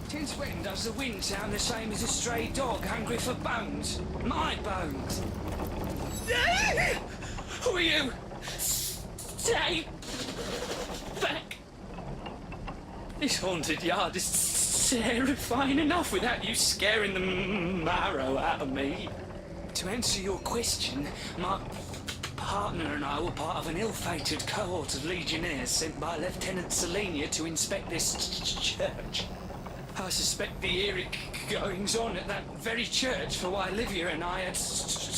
Since when does the wind sound the same as a stray dog hungry for bones? My bones! Who are you? Stay back! This haunted yard is terrifying enough without you scaring the marrow out of me. To answer your question, my partner and I were part of an ill-fated cohort of legionnaires sent by Lieutenant Selenia to inspect this church. I suspect the eerie goings-on at that very church for why Livia and I had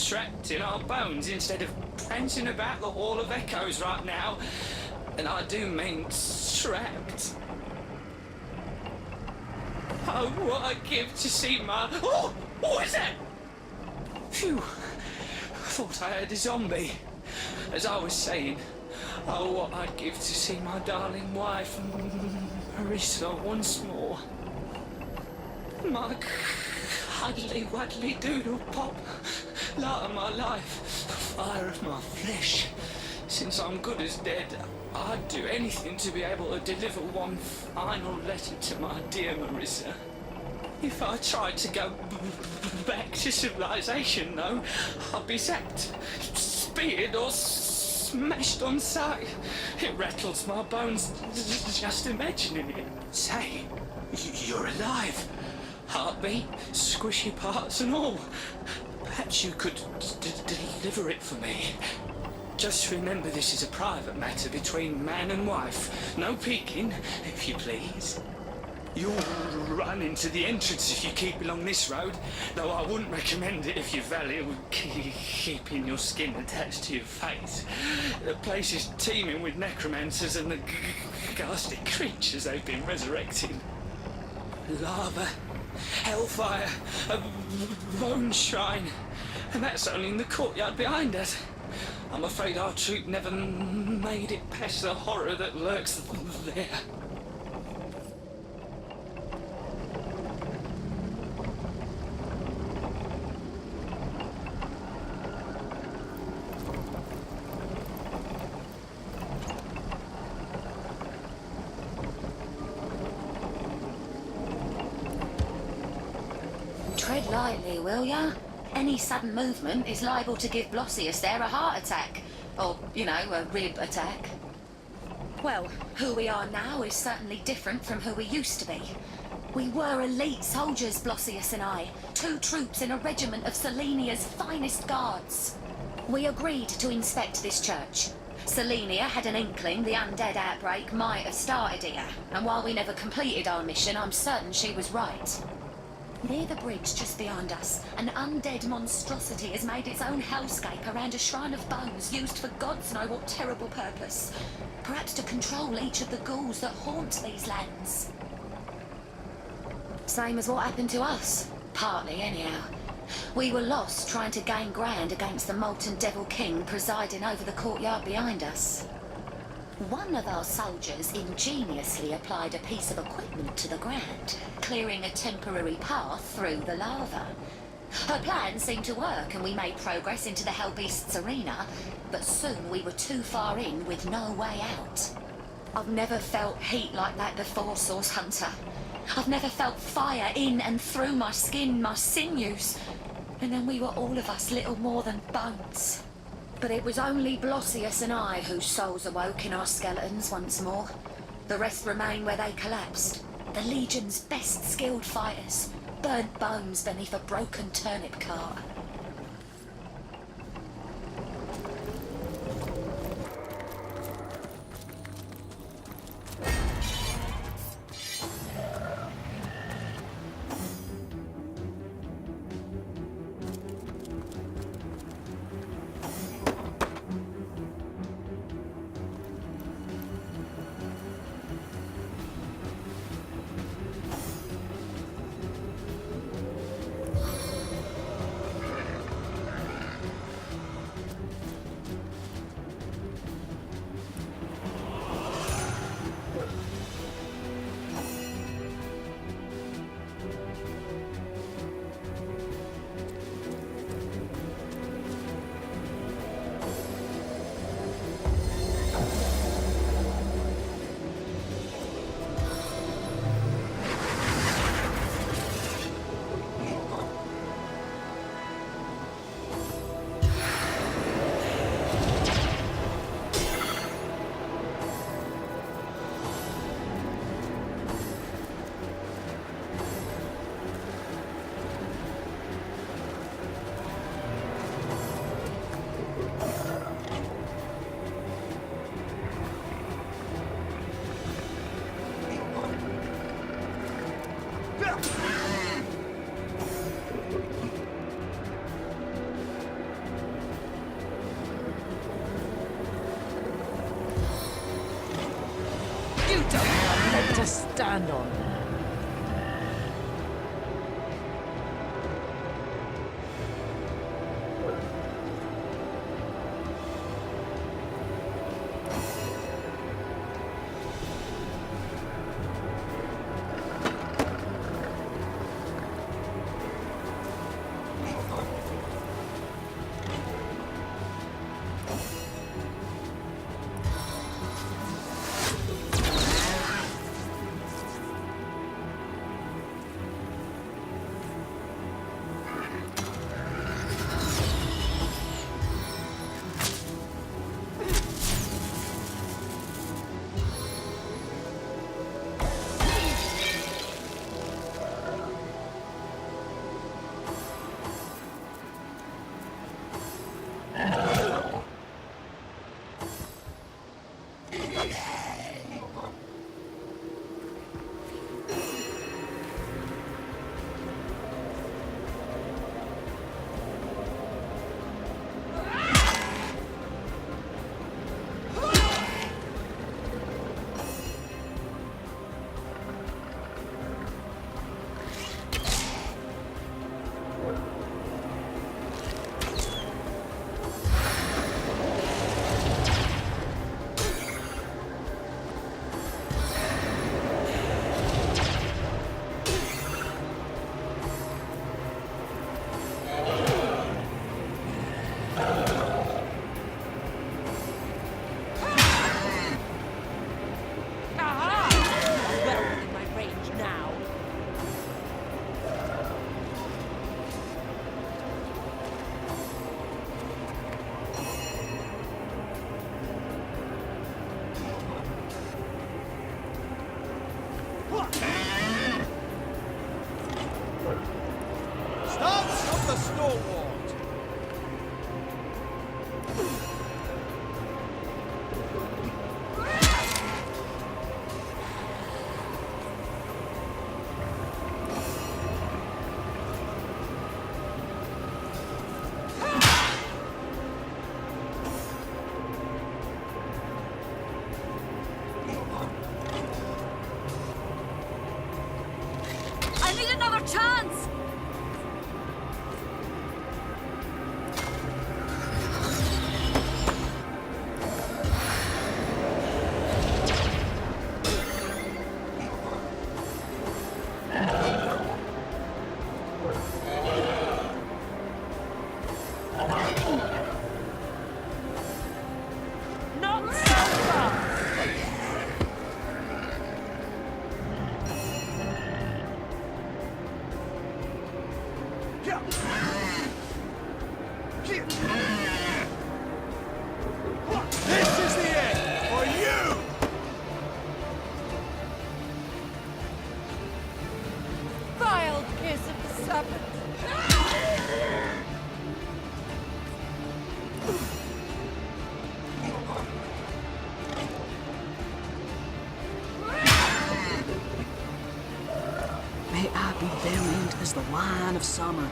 trapped in our bones instead of prancing about the Hall of Echoes right now. And I do mean trapped. Oh, what I'd give to see my... Oh! What is that? Phew. I thought I heard a zombie. As I was saying, oh, what I'd give to see my darling wife, Marissa, once more. My cuddly waddly doodle pop, light of my life, fire of my flesh. Since I'm good as dead, I'd do anything to be able to deliver one final letter to my dear Marissa. If I tried to go back to civilization, though, I'd be zapped, speared, or smashed on sight. It rattles my bones just imagining it. Say, you're alive. Heartbeat, squishy parts and all. Perhaps you could deliver it for me. Just remember this is a private matter between man and wife. No peeking, if you please. You'll run into the entrance if you keep along this road, though I wouldn't recommend it if you value keeping your skin attached to your face. The place is teeming with necromancers and the ghastly creatures they've been resurrecting. Lava, hellfire, a bone shrine, and that's only in the courtyard behind us. I'm afraid our troop never made it past the horror that lurks there. Tread lightly, will ya? Any sudden movement is liable to give Blossius there a heart attack. Or, you know, a rib attack. Well, who we are now is certainly different from who we used to be. We were elite soldiers, Blossius and I. 2 troops in a regiment of Selenia's finest guards. We agreed to inspect this church. Selenia had an inkling the undead outbreak might have started here, and while we never completed our mission, I'm certain she was right. Near the bridge just behind us, an undead monstrosity has made its own hellscape around a shrine of bones used for gods know what terrible purpose. Perhaps to control each of the ghouls that haunt these lands. Same as what happened to us. Partly, anyhow. We were lost trying to gain ground against the molten devil king presiding over the courtyard behind us. One of our soldiers ingeniously applied a piece of equipment to the ground, clearing a temporary path through the lava. Her plan seemed to work and we made progress into the Hellbeast's arena, but soon we were too far in with no way out. I've never felt heat like that before, Source Hunter. I've never felt fire in and through my skin, my sinews. And then we were all of us little more than bones. But it was only Blossius and I whose souls awoke in our skeletons once more. The rest remain where they collapsed. The Legion's best skilled fighters, burnt bones beneath a broken turnip cart. to stand on. Stance of the stalwart! I need another chance! Not so far! This is the end for you! Vile kiss of the serpent! May I be buried as the wine of summer.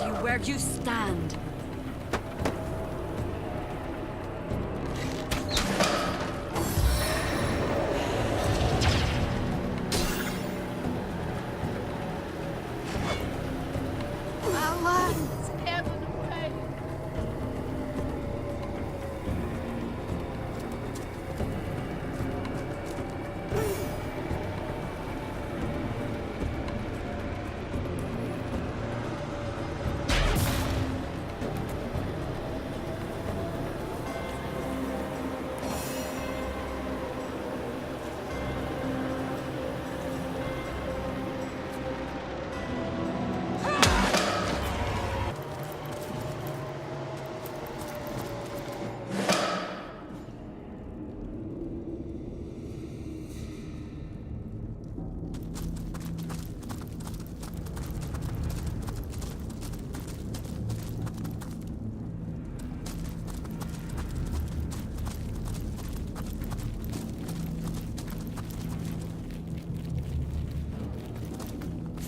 you where you stand.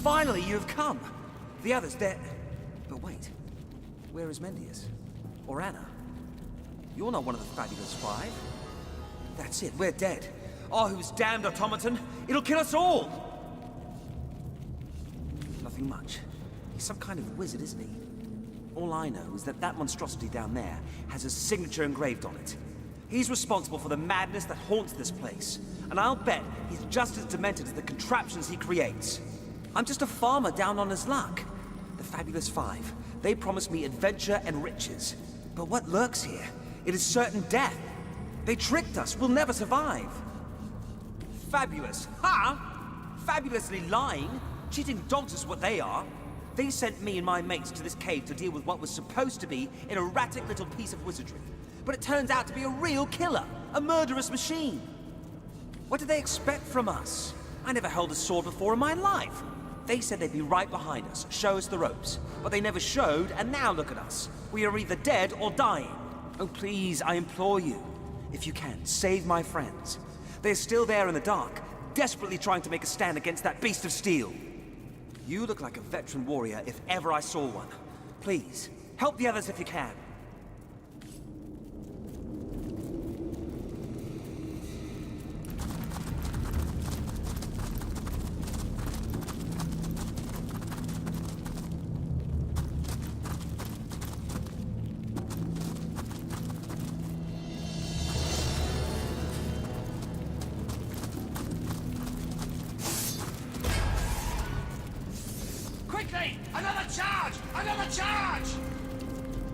Finally, you have come! The others, they're... But wait, where is Mendius? Or Anna? You're not one of the fabulous five. That's it, we're dead. Oh, who's damned automaton! It'll kill us all! Nothing much. He's some kind of wizard, isn't he? All I know is that that monstrosity down there has his signature engraved on it. He's responsible for the madness that haunts this place. And I'll bet he's just as demented as the contraptions he creates. I'm just a farmer down on his luck. The Fabulous Five. They promised me adventure and riches. But what lurks here? It is certain death. They tricked us. We'll never survive. Fabulous. Huh? Fabulously lying? Cheating dogs is what they are. They sent me and my mates to this cave to deal with what was supposed to be an erratic little piece of wizardry. But it turns out to be a real killer. A murderous machine. What did they expect from us? I never held a sword before in my life. They said they'd be right behind us, show us the ropes. But they never showed, and now look at us. We are either dead or dying. Oh, please, I implore you. If you can, save my friends. They're still there in the dark, desperately trying to make a stand against that beast of steel. You look like a veteran warrior if ever I saw one. Please, help the others if you can. Quickly! Another charge! Another charge!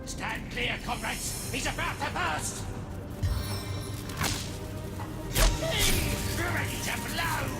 Stand clear, comrades! He's about to burst! Ready to blow!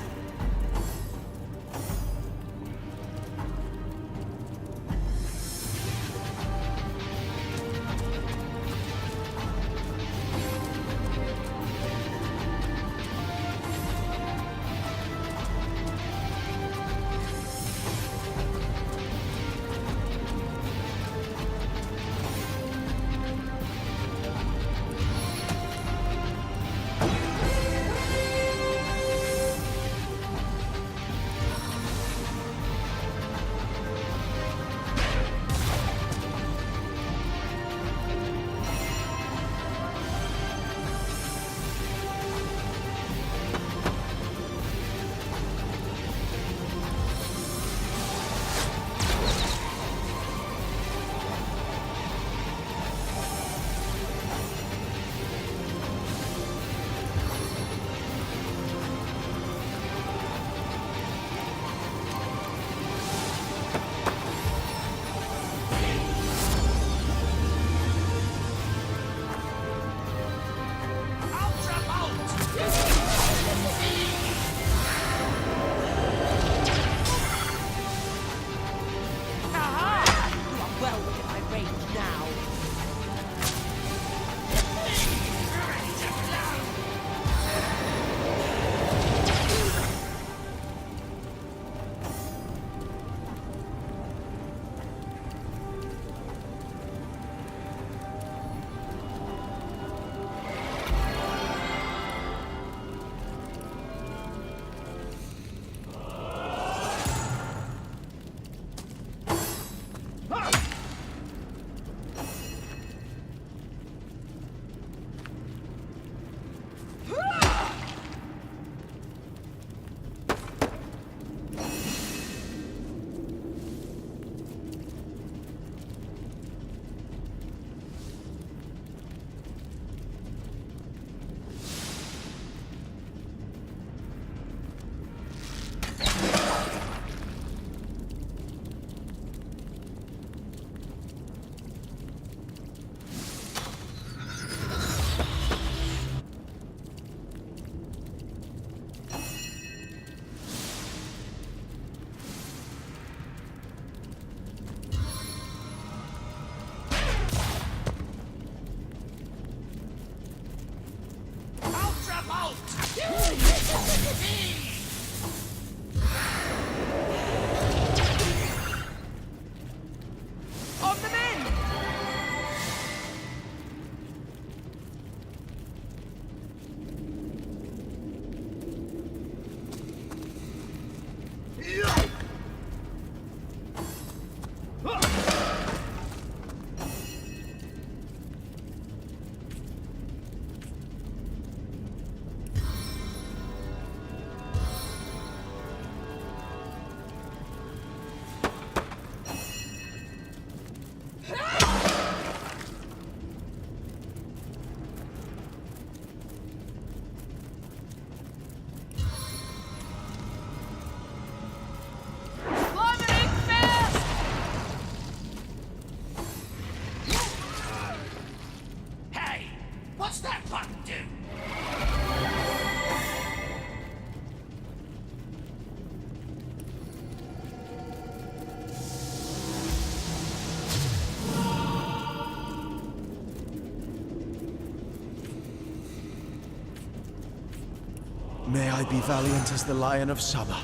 May I be valiant as the Lion of Summer.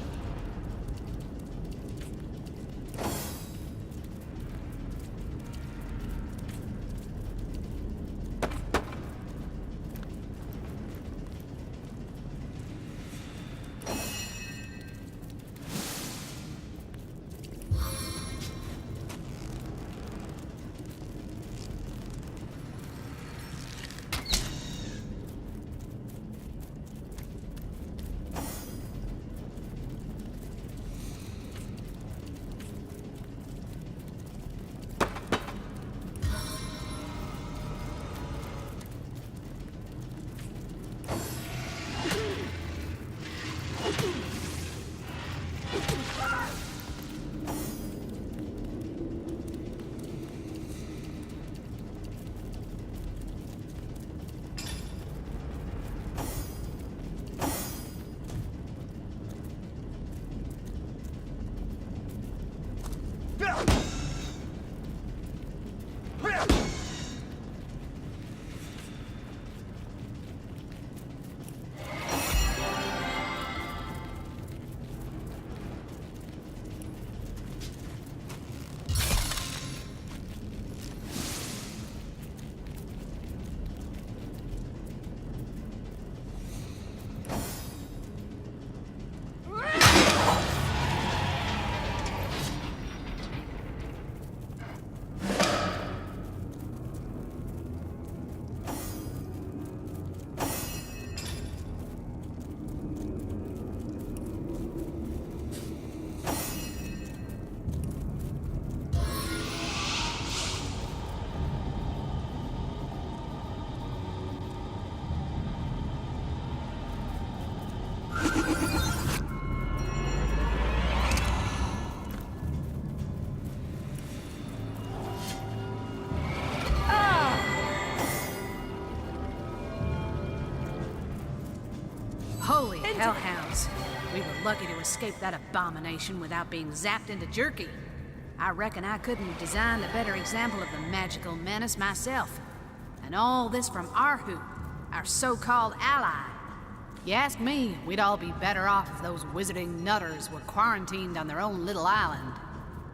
Holy hellhounds. We were lucky to escape that abomination without being zapped into jerky. I reckon I couldn't have designed a better example of the magical menace myself. And all this from Arhu, our so-called ally. You ask me, we'd all be better off if those wizarding nutters were quarantined on their own little island.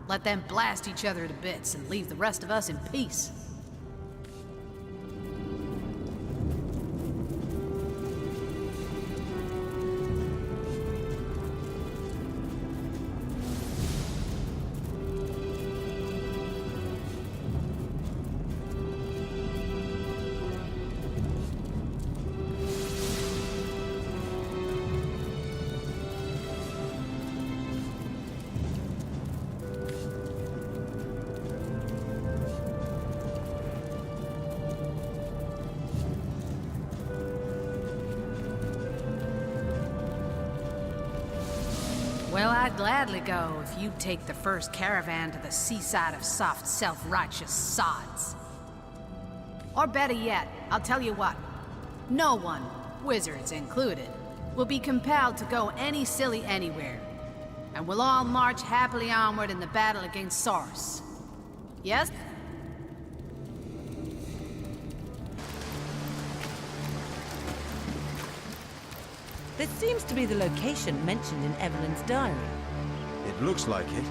Let them blast each other to bits and leave the rest of us in peace. Well, I'd gladly go if you'd take the first caravan to the seaside of soft, self-righteous sods. Or better yet, I'll tell you what. No one, wizards included, will be compelled to go any silly anywhere. And we'll all march happily onward in the battle against Source. Yes? This seems to be the location mentioned in Evelyn's diary. It looks like it,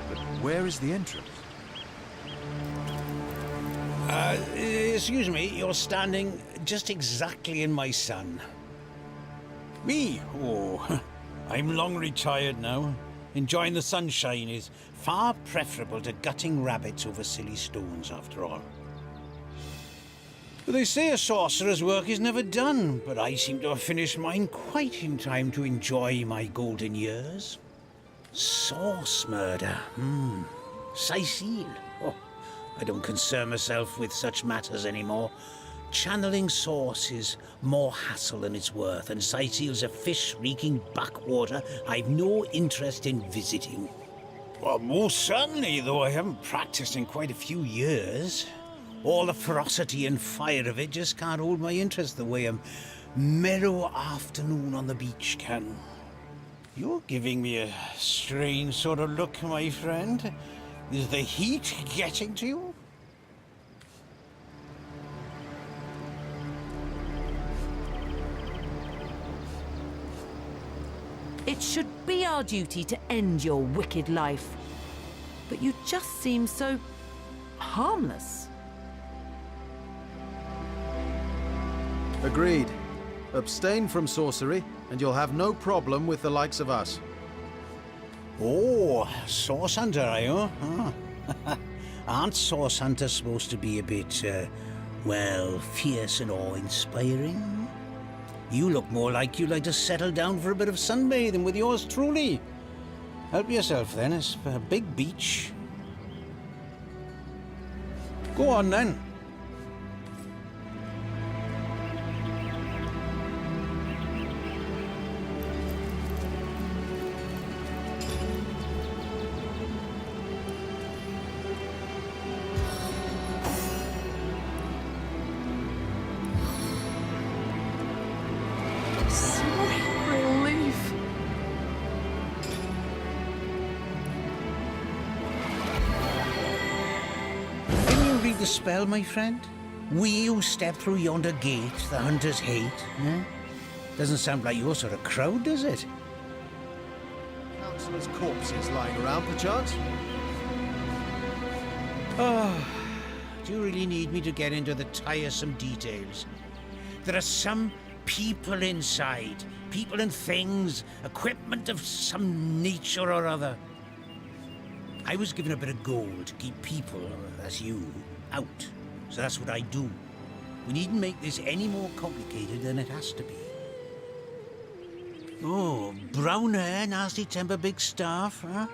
but where is the entrance? Excuse me, you're standing just exactly in my sun. Me? Oh, I'm long retired now. Enjoying the sunshine is far preferable to gutting rabbits over silly stones, after all. They say a sorcerer's work is never done, but I seem to have finished mine quite in time to enjoy my golden years. Source murder, Cecile. Oh, I don't concern myself with such matters anymore. Channeling Source is more hassle than it's worth, and Cecile's a fish-reeking backwater I've no interest in visiting. Well, most certainly, though I haven't practiced in quite a few years. All the ferocity and fire of it just can't hold my interest the way a mellow afternoon on the beach can. You're giving me a strange sort of look, my friend. Is the heat getting to you? should be our duty to end your wicked life. But you just seem so harmless. Agreed. Abstain from sorcery, and you'll have no problem with the likes of us. Oh, Source Hunter, are you? Ah. Aren't Source Hunters supposed to be a bit, well, fierce and awe-inspiring? You look more like you'd like to settle down for a bit of sunbathing with yours truly. Help yourself then, it's a big beach. Go on then. Relief. Can you read the spell, my friend? We who step through yonder gate, the hunters hate, eh? Doesn't sound like your sort of crowd, does it? Councillors' corpses lying around, perchance? Oh, do you really need me to get into the tiresome details? There are some people inside, people and things, equipment of some nature or other. I was given a bit of gold to keep people, as you, out. So that's what I do. We needn't make this any more complicated than it has to be. Oh, brown hair, nasty temper, big staff, huh?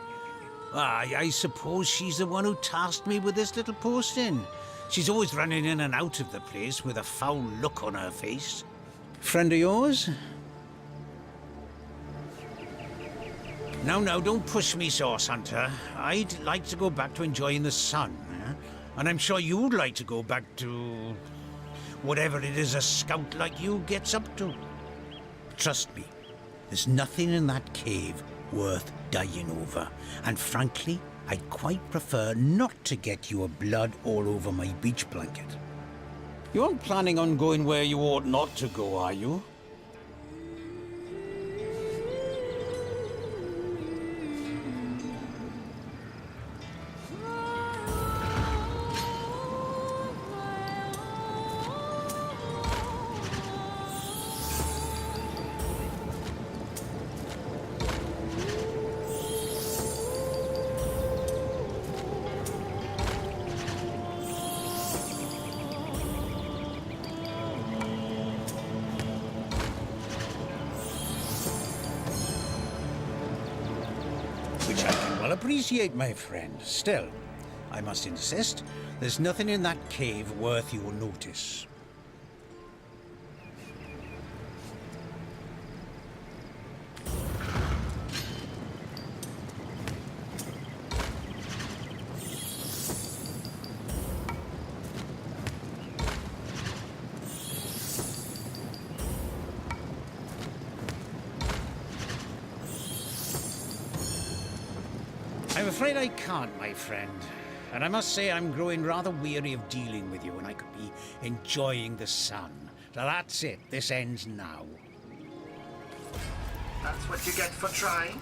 I suppose she's the one who tasked me with this little posting. She's always running in and out of the place with a foul look on her face. Friend of yours? Now, don't push me, Source Hunter. I'd like to go back to enjoying the sun, eh? And I'm sure you'd like to go back to whatever it is a scout like you gets up to. Trust me, there's nothing in that cave worth dying over. And frankly, I'd quite prefer not to get your blood all over my beach blanket. You aren't planning on going where you ought not to go, are you? Which I can well appreciate, my friend. Still, I must insist, there's nothing in that cave worth your notice. I'm afraid I can't, my friend. And I must say I'm growing rather weary of dealing with you when I could be enjoying the sun. So that's it. This ends now. That's what you get for trying.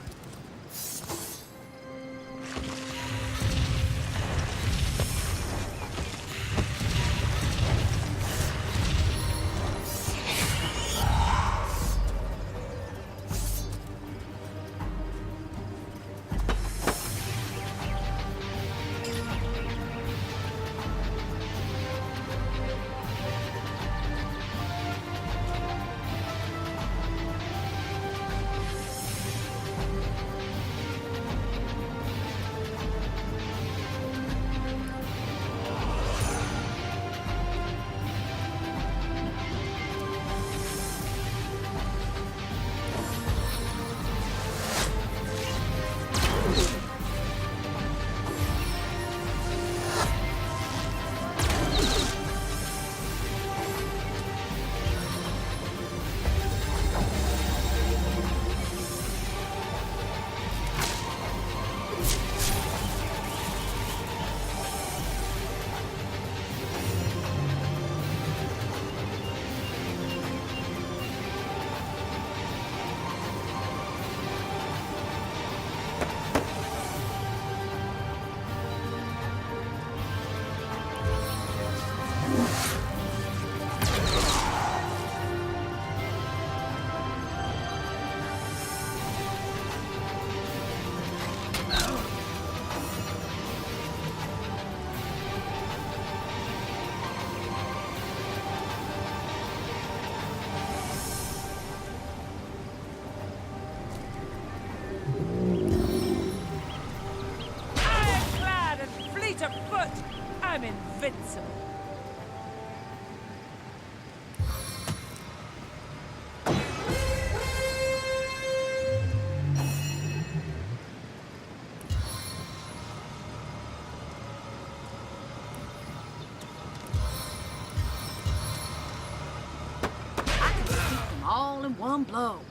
I'm invincible. I can defeat them all in one blow.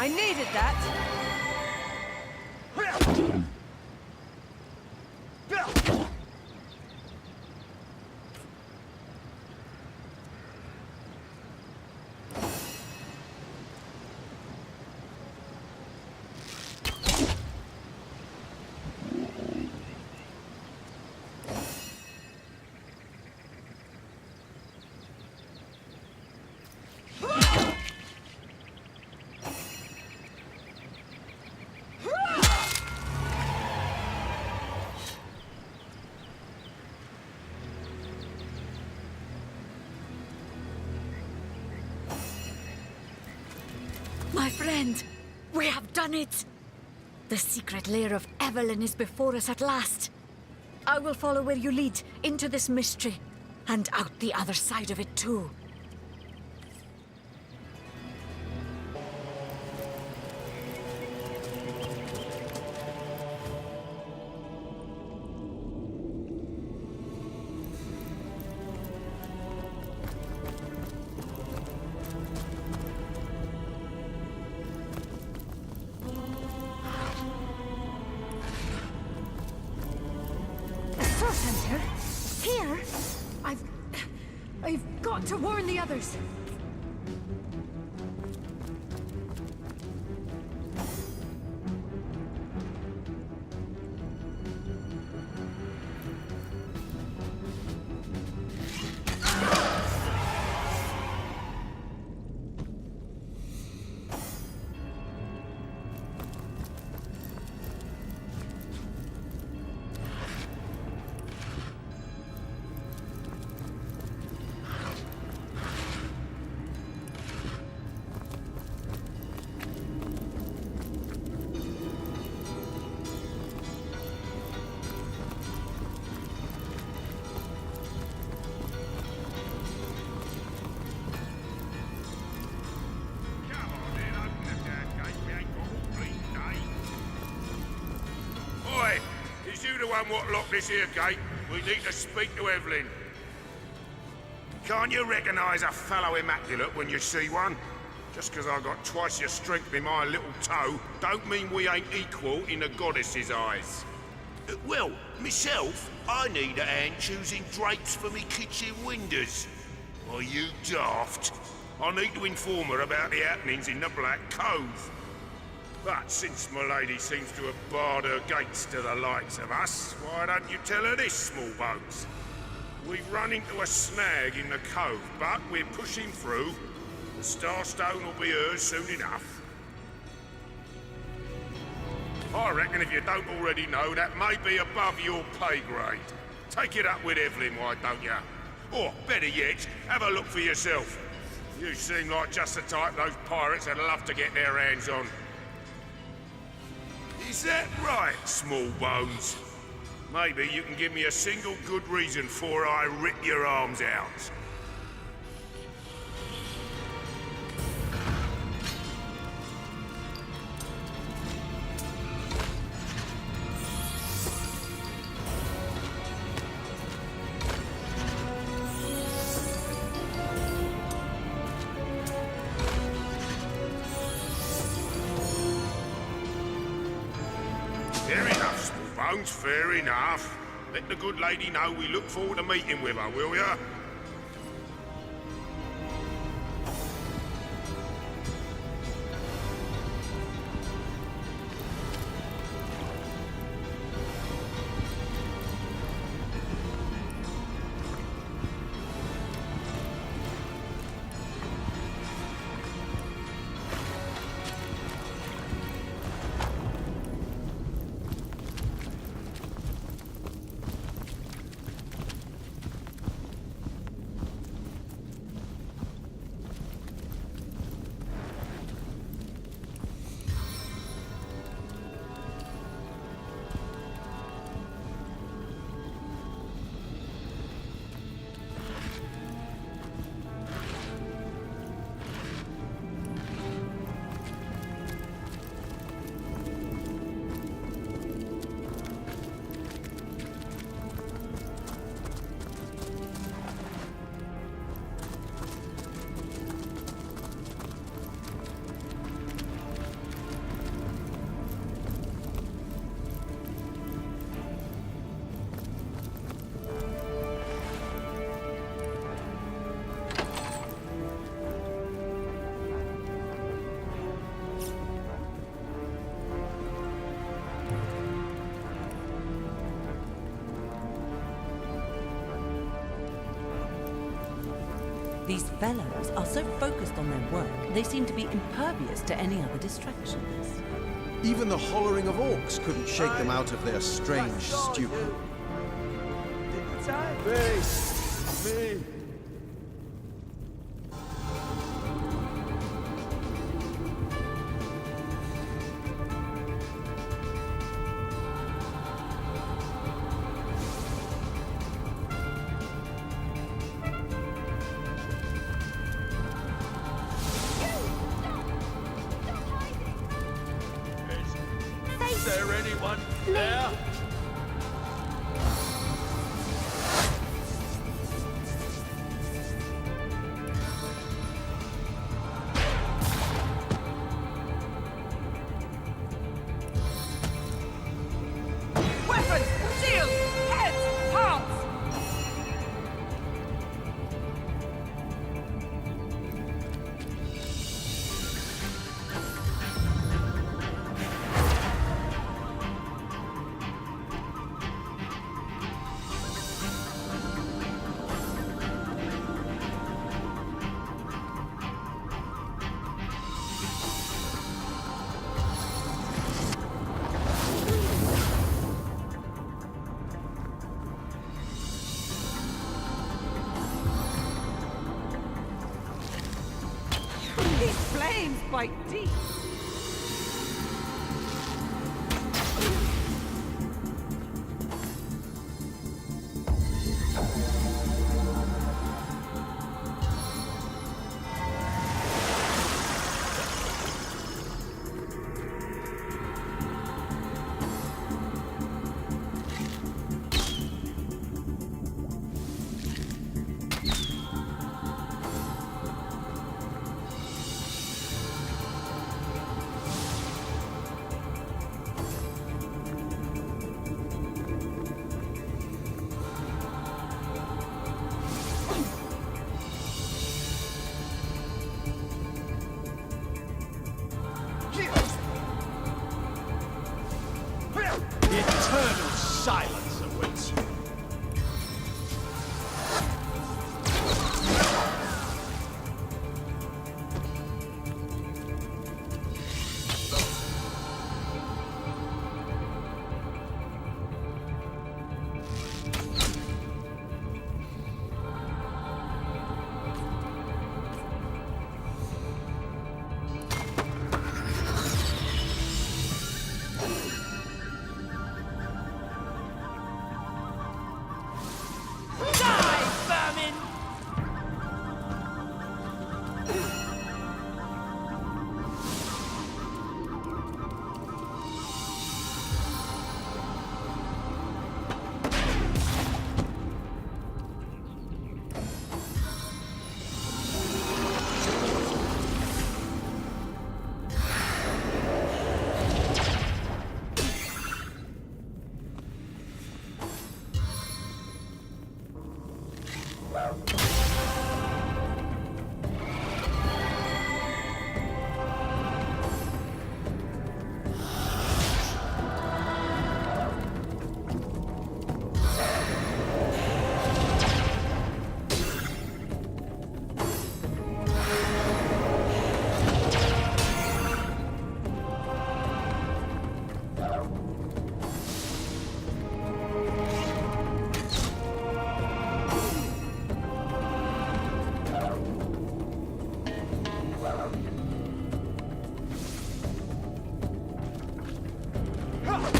I needed that. My friend, we have done it! The secret lair of Evelyn is before us at last. I will follow where you lead, into this mystery, and out the other side of it too. Here? I've got to warn the others. done what locked this here gate, we need to speak to Evelyn. Can't you recognise a fellow immaculate when you see one? Just 'cause I got twice your strength in my little toe, don't mean we ain't equal in the goddess's eyes. Well, myself, I need a hand choosing drapes for me kitchen windows. Are you daft? I need to inform her about the happenings in the Black Cove. But since my lady seems to have barred her gates to the likes of us, why don't you tell her this, small bones? We've run into a snag in the cove, but we're pushing through. The Starstone will be hers soon enough. I reckon if you don't already know, that may be above your pay grade. Take it up with Evelyn, why don't you? Or, better yet, have a look for yourself. You seem like just the type those pirates would love to get their hands on. Is that right, small bones? Maybe you can give me a single good reason for I rip your arms out. Fair enough, small bones, fair enough. Let the good lady know we look forward to meeting with her, will ya? These fellows are so focused on their work, they seem to be impervious to any other distractions. Even the hollering of orcs couldn't shake them out of their strange stupor. Me! Is there anyone there? Weapons! Shields! Heads! Hearts! These flames bite deep. Eternal silence awaits you.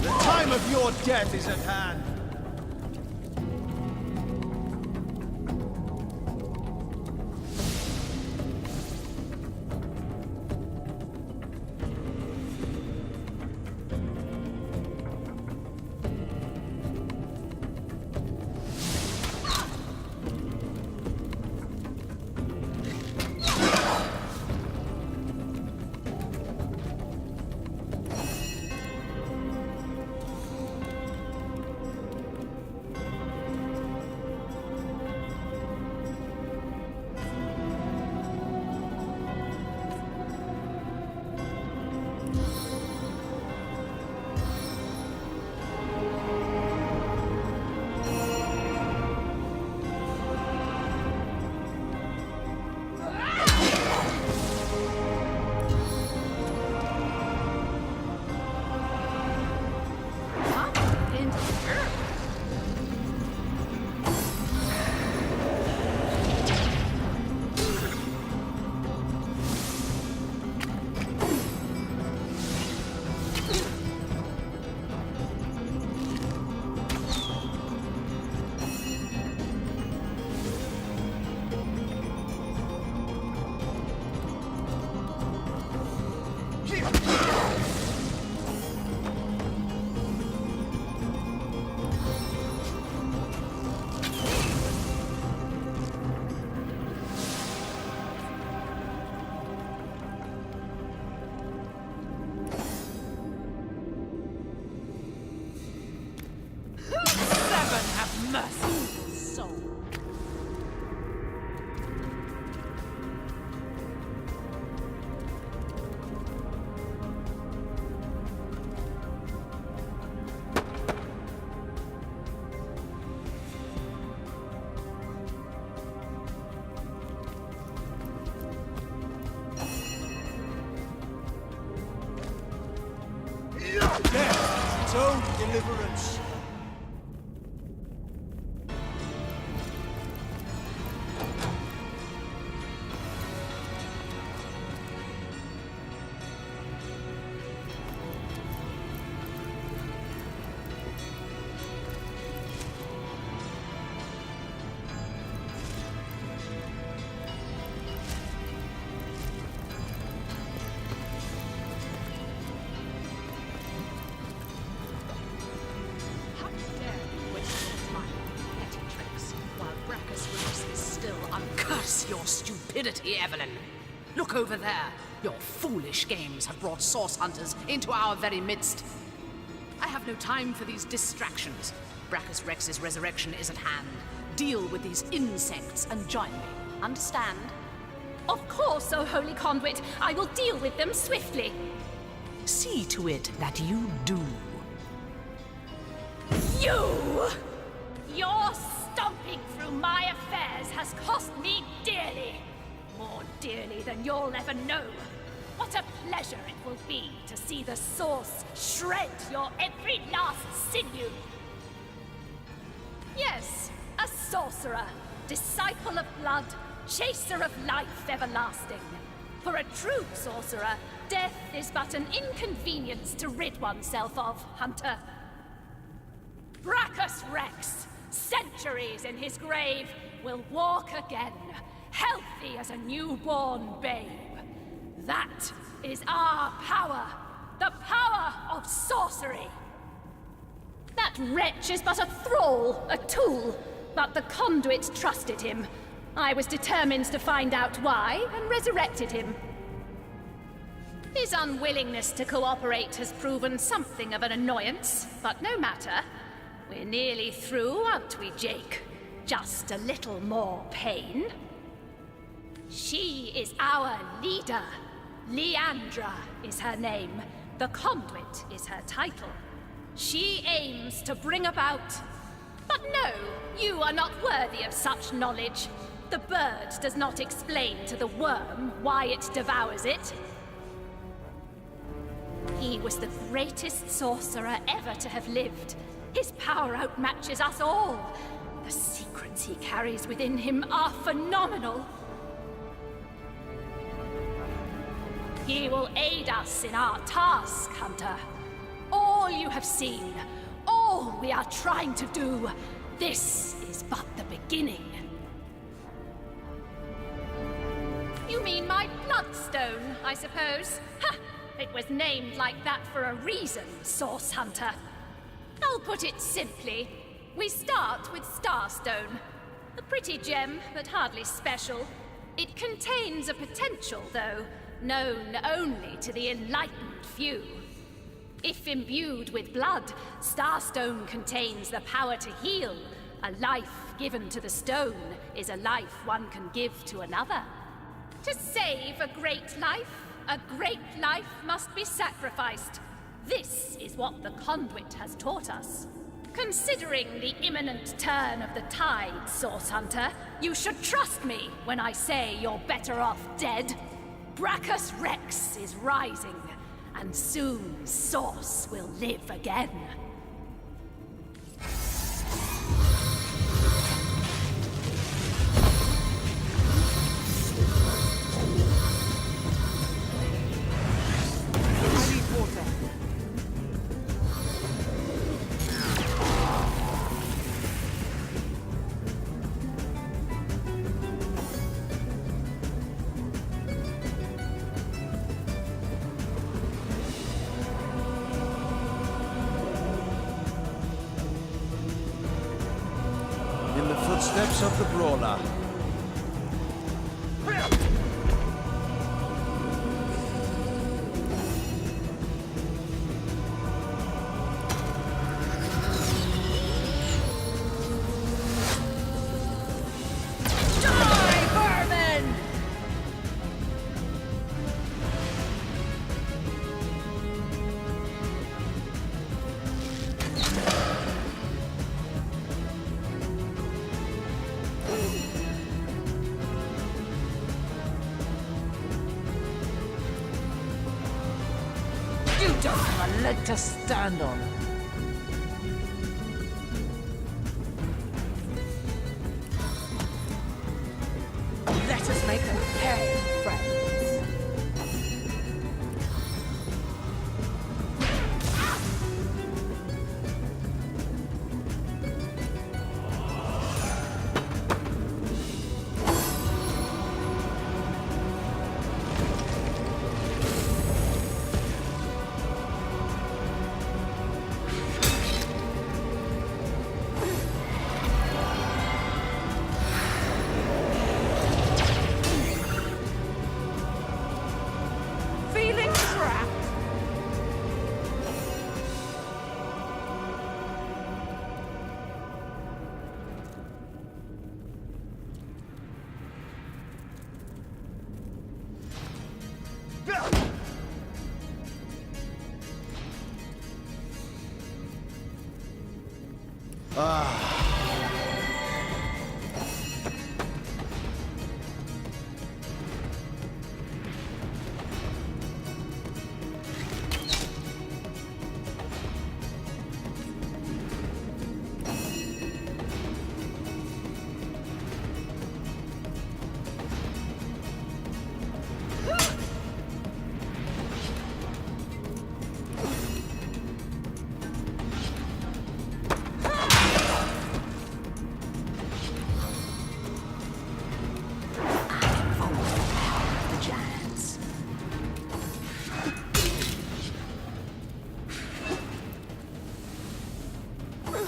The time of your death is at hand. Death is its own deliverance. Your stupidity, Evelyn. Look over there. Your foolish games have brought source hunters into our very midst. I have no time for these distractions. Brachus Rex's resurrection is at hand. Deal with these insects and join me. Understand? Of course, O Holy Conduit. I will deal with them swiftly. See to it that you do. You! Your stomping through my affairs has cost me dearly. More dearly than you'll ever know. What a pleasure it will be to see the source shred your every last sinew. Yes, a sorcerer, disciple of blood, chaser of life everlasting. For a true sorcerer, death is but an inconvenience to rid oneself of, Hunter. Brachus Rex, centuries in his grave, will walk again, healthy as a newborn babe. That is our power, the power of sorcery. That wretch is but a thrall, a tool, but the conduit trusted him. I was determined to find out why, and resurrected him. His unwillingness to cooperate has proven something of an annoyance, but no matter. We're nearly through, aren't we, Jake? Just a little more pain. She is our leader. Leandra is her name. The conduit is her title. She aims to bring about... But no, you are not worthy of such knowledge. The bird does not explain to the worm why it devours it. He was the greatest sorcerer ever to have lived. His power outmatches us all. The secrets he carries within him are phenomenal. He will aid us in our task, Hunter. All you have seen, all we are trying to do, this is but the beginning. You mean my bloodstone, I suppose? Ha! It was named like that for a reason, Source Hunter. I'll put it simply. We start with Starstone. A pretty gem, but hardly special. It contains a potential, though, known only to the enlightened few. If imbued with blood, Starstone contains the power to heal. A life given to the stone is a life one can give to another. To save a great life must be sacrificed. This is what the conduit has taught us. Considering the imminent turn of the tide, Source Hunter, you should trust me when I say you're better off dead. Brachus Rex is rising, and soon Source will live again. I need water. In the footsteps of the brawler. Die, vermin! You don't have a leg to stand on. Let us make a pair, friends.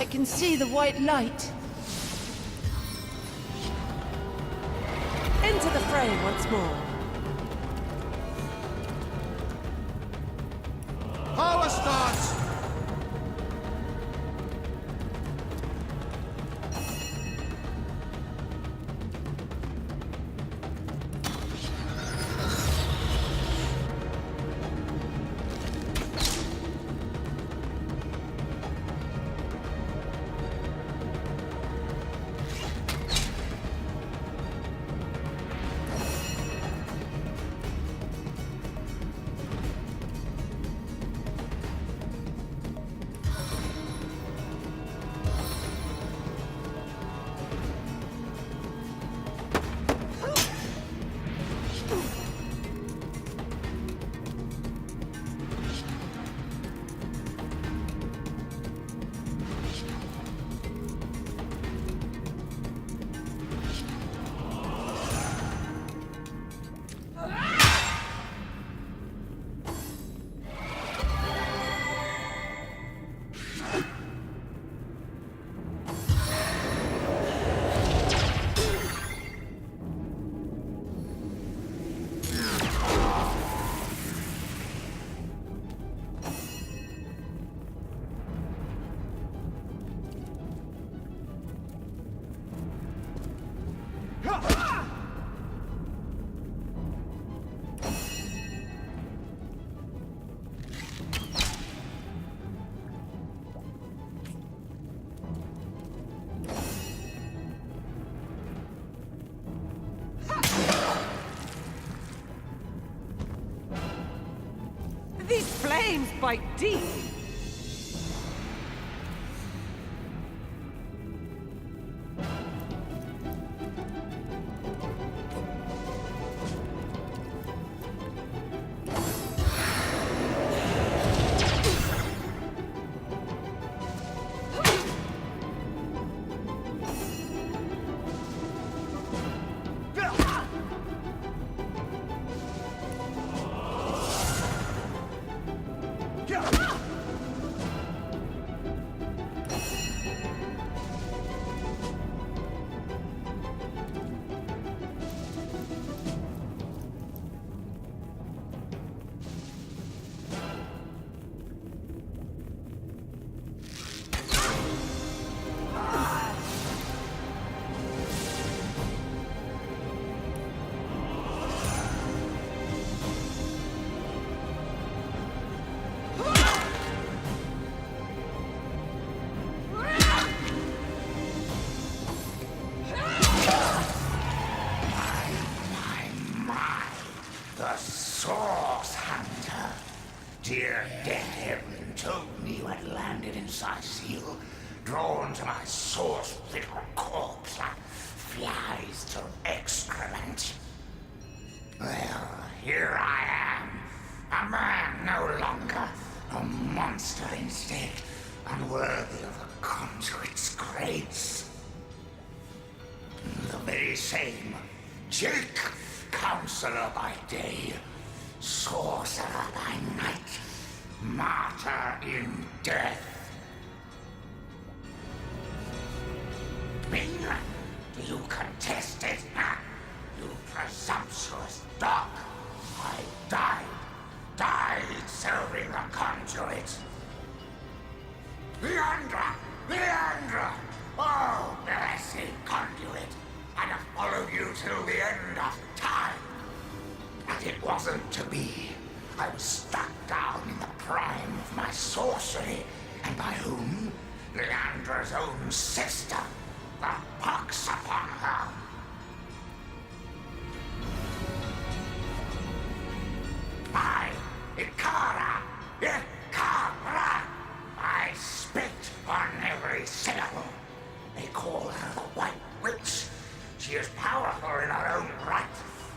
I can see the white light. Into the frame once more. Power stance! These flames bite deep. The Source Hunter. Dear dead Evelyn told me you had landed in Sicile, drawn to my source-little corpse like flies to excrement. Well, here I am. A man no longer, a monster instead, unworthy of a conduit's grace. The very same. Jake, counselor by day, sorcerer by night, martyr in death. Bing, do you contest it, huh? You presumptuous dog. I died serving a conduit. Leandra! Oh, blessed conduit. I'd have followed you till the end of time. But it wasn't to be. I was struck down in the prime of my sorcery. And by whom? Leandra Leandra's own sister. The pox upon her. I, Ikara, I spit on every syllable. They call her the White Witch. She is powerful in her own right,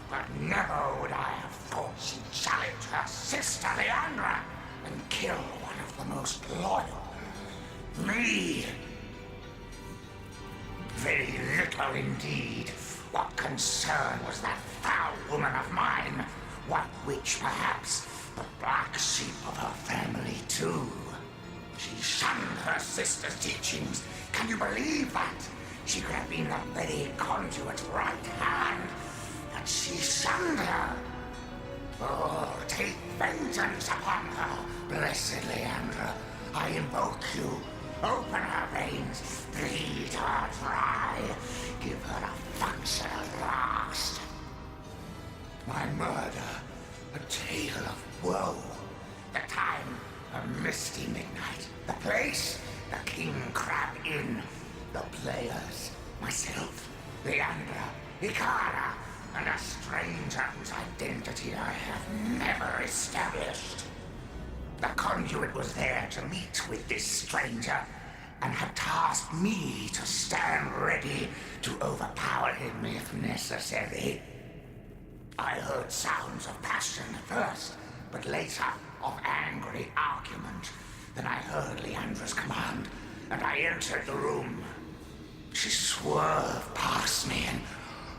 but never would I have thought she'd challenge her sister Leandra and kill one of the most loyal. Me. Very little indeed. What concern was that foul woman of mine? White Witch, perhaps, but black sheep of her family, too. She shunned her sister's teachings. Can you believe that? She could have been the very conduit's right hand, but she shunned her. Oh, take vengeance upon her, blessed Leandra. I invoke you. Open her veins, bleed her dry, give her a functional last. My murder, a tale of woe. The time, a misty midnight. The place, the King Crab Inn. The players, myself, Leandra, Ikara, and a stranger whose identity I have never established. The conduit was there to meet with this stranger, and had tasked me to stand ready to overpower him if necessary. I heard sounds of passion at first, but later of angry argument. Then I heard Leandra's command, and I entered the room. She swerved past me, and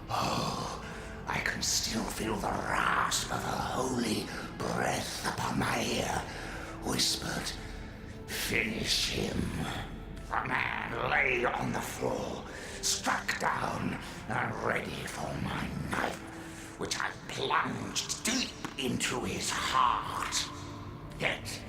oh, I can still feel the rasp of her holy breath upon my ear. Whispered, "Finish him." The man lay on the floor, struck down and ready for my knife, which I plunged deep into his heart. Yet,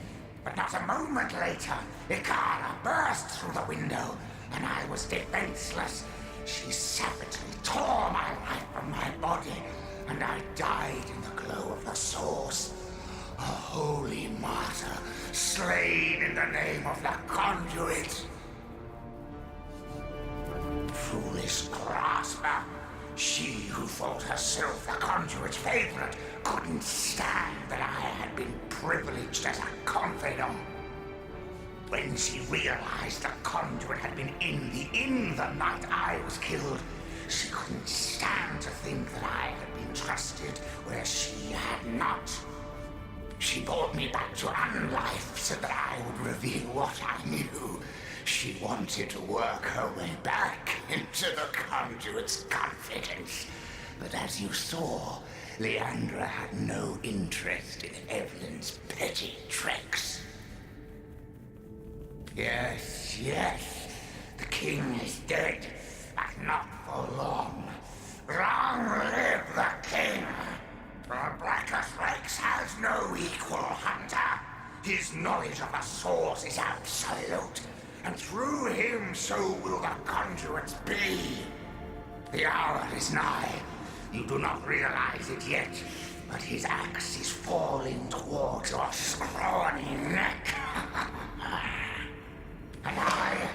but not a moment later, Ikara burst through the window, and I was defenseless. She savagely tore my life from my body, and I died in the glow of the source. A holy martyr, slain in the name of the conduit. Foolish grasper. She who thought herself the conduit's favorite couldn't stand that I had been privileged as a confidant. When she realized the conduit had been in the inn the night I was killed, she couldn't stand to think that I had been trusted where she had not. She brought me back to unlife so that I would reveal what I knew. She wanted to work her way back into the conduit's confidence. But as you saw, Leandra had no interest in Evelyn's petty tricks. Yes, yes, the king is dead, but not for long. Long live the king! The Blackest Rex has no equal, Hunter. His knowledge of the source is absolute, and through him so will the conduits be. The hour is nigh. You do not realize it yet, but his axe is falling towards your scrawny neck. And I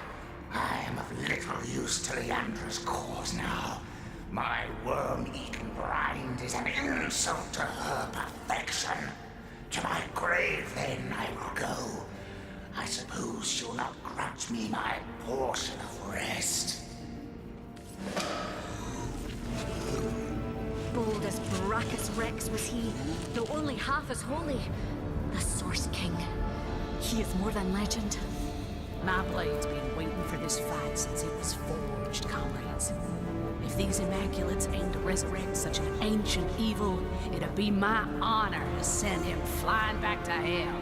am of little use to Leandra's cause now. My worm-eaten rind is an insult to her perfection. To my grave, then, I will go. I suppose she'll not grudge me my portion of rest. Bold as Brachus Rex was he, though only half as holy. The Source King. He is more than legend. My blade's been waiting for this fight since it was forged, comrades. If these Immaculates aim to resurrect such an ancient evil, it'll be my honor to send him flying back to hell.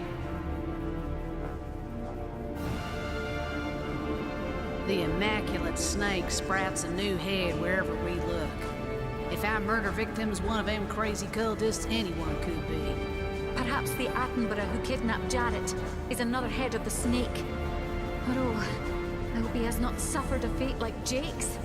The Immaculate Snake sprouts a new head wherever we look. If our murder victim's one of them crazy cultists, anyone could be. Perhaps the Attenborough who kidnapped Jarrett is another head of the snake. But oh, I hope he has not suffered a fate like Jake's.